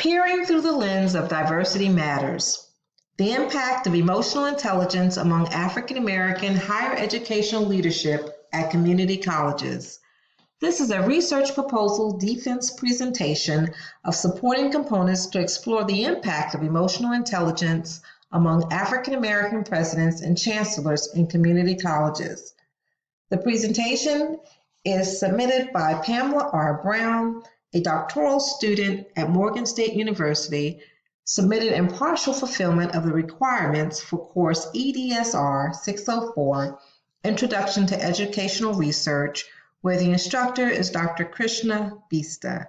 Peering through the lens of diversity matters. The impact of emotional intelligence among African American higher educational leadership at community colleges. This is a research proposal defense presentation of supporting components to explore the impact of emotional intelligence among African American presidents and chancellors in community colleges. The presentation is submitted by Pamela R. Brown, a doctoral student at Morgan State University, submitted in partial fulfillment of the requirements for course EDSR 604, Introduction to Educational Research, where the instructor is Dr. Krishna Bista.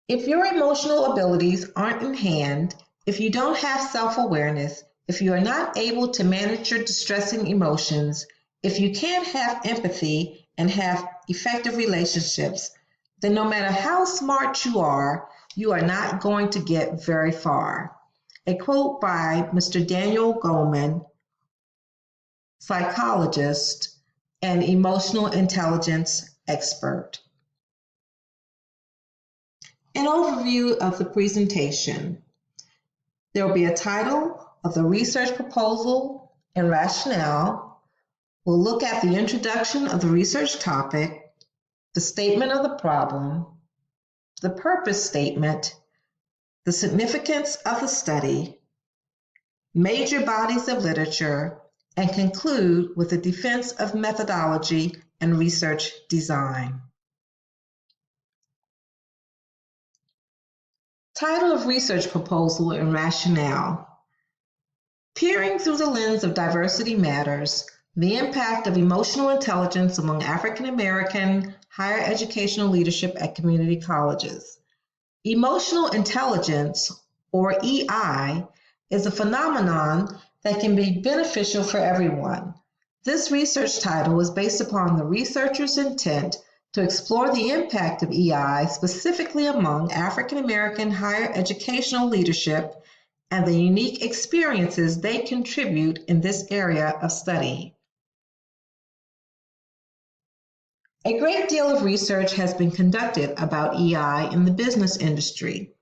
If your emotional abilities aren't in hand, if you don't have self-awareness, if you are not able to manage your distressing emotions, if you can't have empathy and have effective relationships, then no matter how smart you are not going to get very far. A quote by Mr. Daniel Goleman, psychologist and emotional intelligence expert. An overview of the presentation. There will be a title of the research proposal and rationale. We'll look at the introduction of the research topic, the statement of the problem, the purpose statement, the significance of the study, major bodies of literature, and conclude with a defense of methodology and research design. Title of research proposal and rationale. Peering through the lens of diversity matters, the impact of emotional intelligence among African American higher educational leadership at community colleges. Emotional intelligence, or EI, is a phenomenon that can be beneficial for everyone. This research title was based upon the researcher's intent to explore the impact of EI specifically among African American higher educational leadership and the unique experiences they contribute in this area of study. A great deal of research has been conducted about EI in the business industry.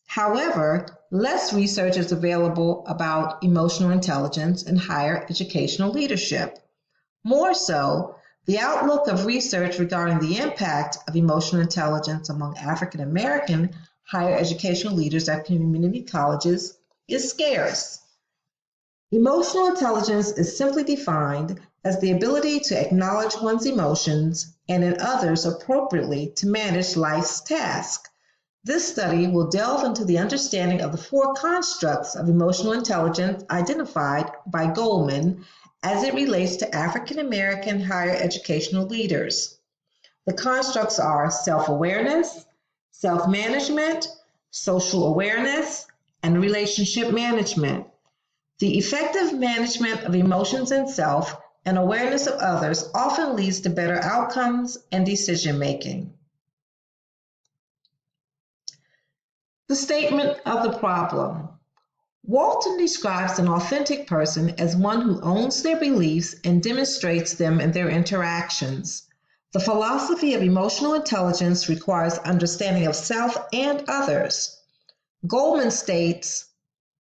However, less research is available about emotional intelligence in higher educational leadership. More so, the outlook of research regarding the impact of emotional intelligence among African American higher educational leaders at community colleges is scarce. Emotional intelligence is simply defined as the ability to acknowledge one's emotions and in others appropriately to manage life's tasks. This study will delve into the understanding of the four constructs of emotional intelligence identified by Goleman as it relates to African American higher educational leaders. The constructs are self-awareness, self-management, social awareness, and relationship management. The effective management of emotions and self and awareness of others often leads to better outcomes and decision-making. The statement of the problem. Walton describes an authentic person as one who owns their beliefs and demonstrates them in their interactions. The philosophy of emotional intelligence requires understanding of self and others. Goleman states,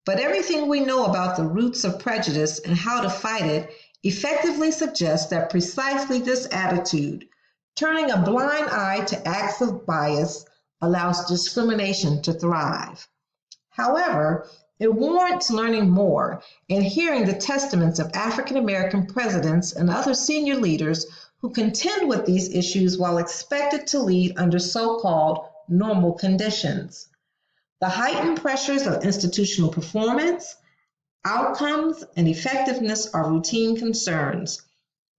but everything we know about the roots of prejudice and how to fight it effectively suggests that precisely this attitude, turning a blind eye to acts of bias, allows discrimination to thrive. However, it warrants learning more and hearing the testaments of African American presidents and other senior leaders who contend with these issues while expected to lead under so-called normal conditions. The heightened pressures of institutional performance, outcomes, and effectiveness are routine concerns.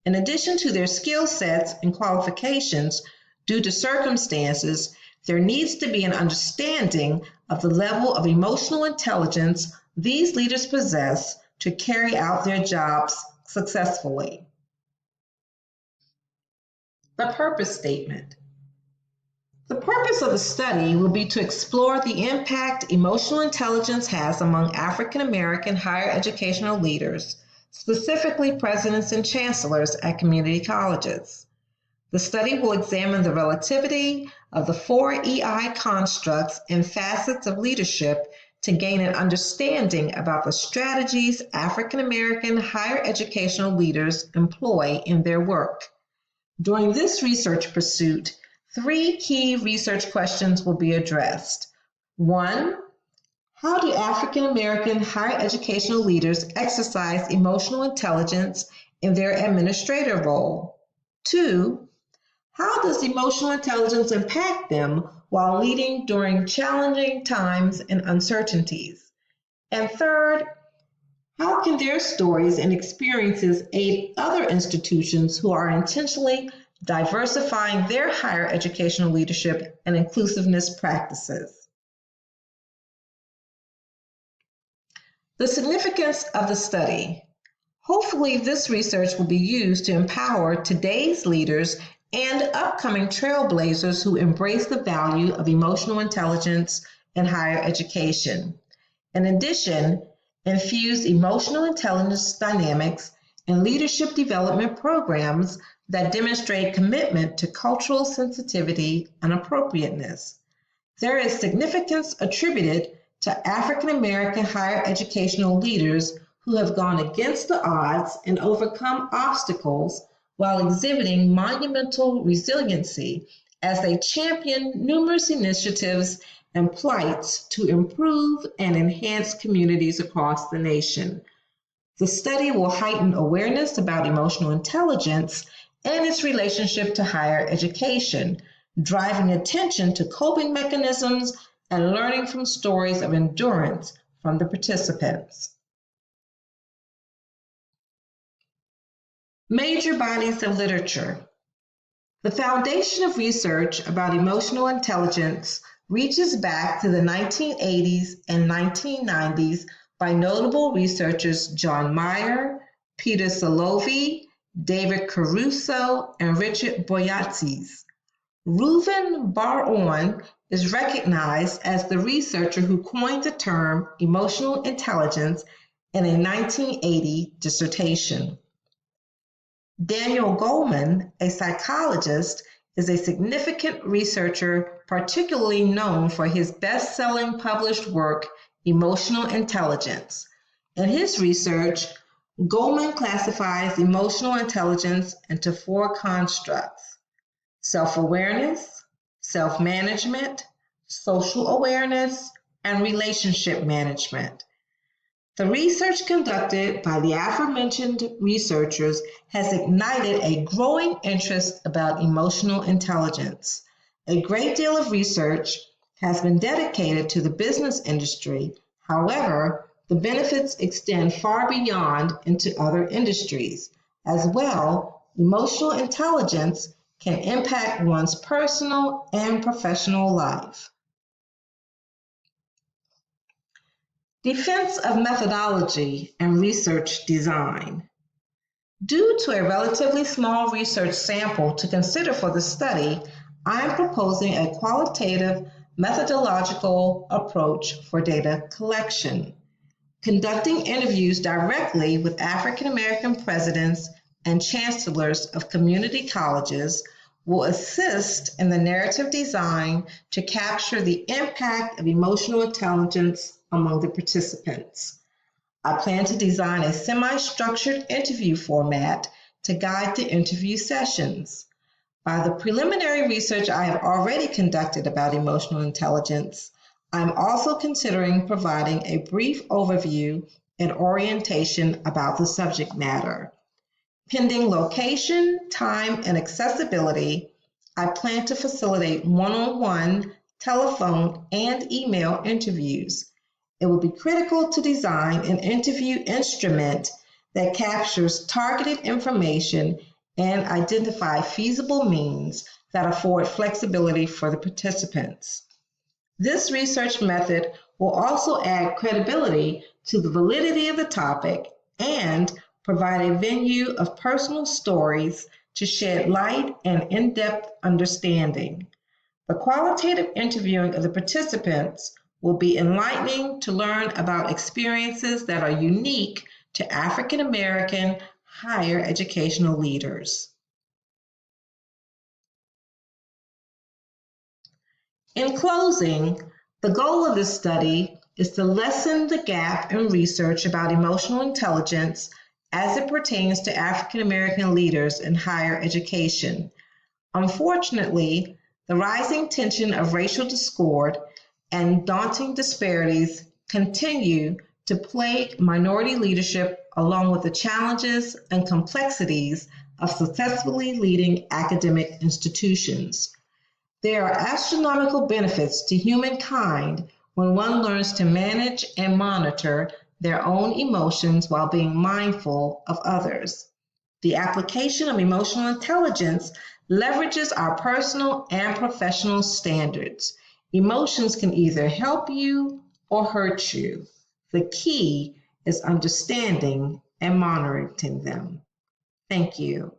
In addition to their skill sets and qualifications, due to circumstances, there needs to be an understanding of the level of emotional intelligence these leaders possess to carry out their jobs successfully. The purpose statement. The purpose of the study will be to explore the impact emotional intelligence has among African American higher educational leaders, specifically presidents and chancellors at community colleges. The study will examine the relativity of the four EI constructs and facets of leadership to gain an understanding about the strategies African American higher educational leaders employ in their work. During this research pursuit, three key research questions will be addressed. 1. How do African American higher educational leaders exercise emotional intelligence in their administrator role? 2. How does emotional intelligence impact them while leading during challenging times and uncertainties? And third, how can their stories and experiences aid other institutions who are intentionally diversifying their higher educational leadership and inclusiveness practices? The significance of the study. Hopefully, this research will be used to empower today's leaders and upcoming trailblazers who embrace the value of emotional intelligence in higher education. In addition, infuse emotional intelligence dynamics in leadership development programs that demonstrate commitment to cultural sensitivity and appropriateness. There is significance attributed to African American higher educational leaders who have gone against the odds and overcome obstacles while exhibiting monumental resiliency as they champion numerous initiatives and plights to improve and enhance communities across the nation. The study will heighten awareness about emotional intelligence and its relationship to higher education, driving attention to coping mechanisms and learning from stories of endurance from the participants. Major bodies of literature. The foundation of research about emotional intelligence reaches back to the 1980s and 1990s by notable researchers John Meyer, Peter Salovey, David Caruso, and Richard Boyatzis. Reuven Bar-On is recognized as the researcher who coined the term emotional intelligence in a 1980 dissertation. Daniel Goleman, a psychologist, is a significant researcher particularly known for his best-selling published work, Emotional Intelligence. In his research, Goleman classifies emotional intelligence into four constructs: self-awareness, self-management, social awareness, and relationship management. The research conducted by the aforementioned researchers has ignited a growing interest about emotional intelligence. A great deal of research has been dedicated to the business industry. However, the benefits extend far beyond into other industries. As well, emotional intelligence can impact one's personal and professional life. Defense of methodology and research design. Due to a relatively small research sample to consider for the study, I am proposing a qualitative methodological approach for data collection. Conducting interviews directly with African American presidents and chancellors of community colleges will assist in the narrative design to capture the impact of emotional intelligence among the participants. I plan to design a semi-structured interview format to guide the interview sessions. By the preliminary research I have already conducted about emotional intelligence, I'm also considering providing a brief overview and orientation about the subject matter. Pending location, time, and accessibility, I plan to facilitate one-on-one, telephone, and email interviews. It will be critical to design an interview instrument that captures targeted information and identify feasible means that afford flexibility for the participants. This research method will also add credibility to the validity of the topic and provide a venue of personal stories to shed light and in-depth understanding. The qualitative interviewing of the participants will be enlightening to learn about experiences that are unique to African American higher educational leaders. In closing, the goal of this study is to lessen the gap in research about emotional intelligence as it pertains to African American leaders in higher education. Unfortunately, the rising tension of racial discord and daunting disparities continue to plague minority leadership along with the challenges and complexities of successfully leading academic institutions. There are astronomical benefits to humankind when one learns to manage and monitor their own emotions while being mindful of others. The application of emotional intelligence leverages our personal and professional standards. Emotions can either help you or hurt you. The key is understanding and monitoring them. Thank you.